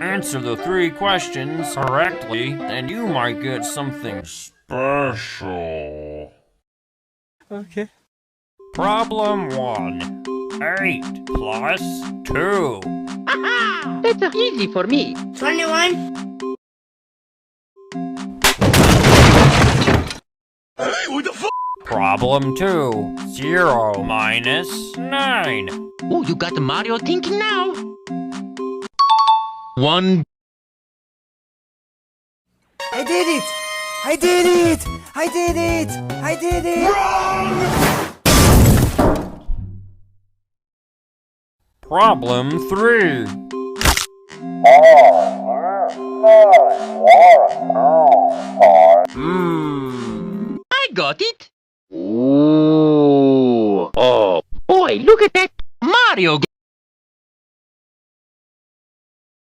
Answer the 3 questions correctly, and you might get something special. Okay. Problem 1. 8 plus 2. That's easy for me. 21. Problem 2. 0 minus 9. Oh, you got Mario thinking now. 1. I did it! I did it! I did it! I did it! Problem 3. I got it. Ooh. Oh, boy, look at that. Mario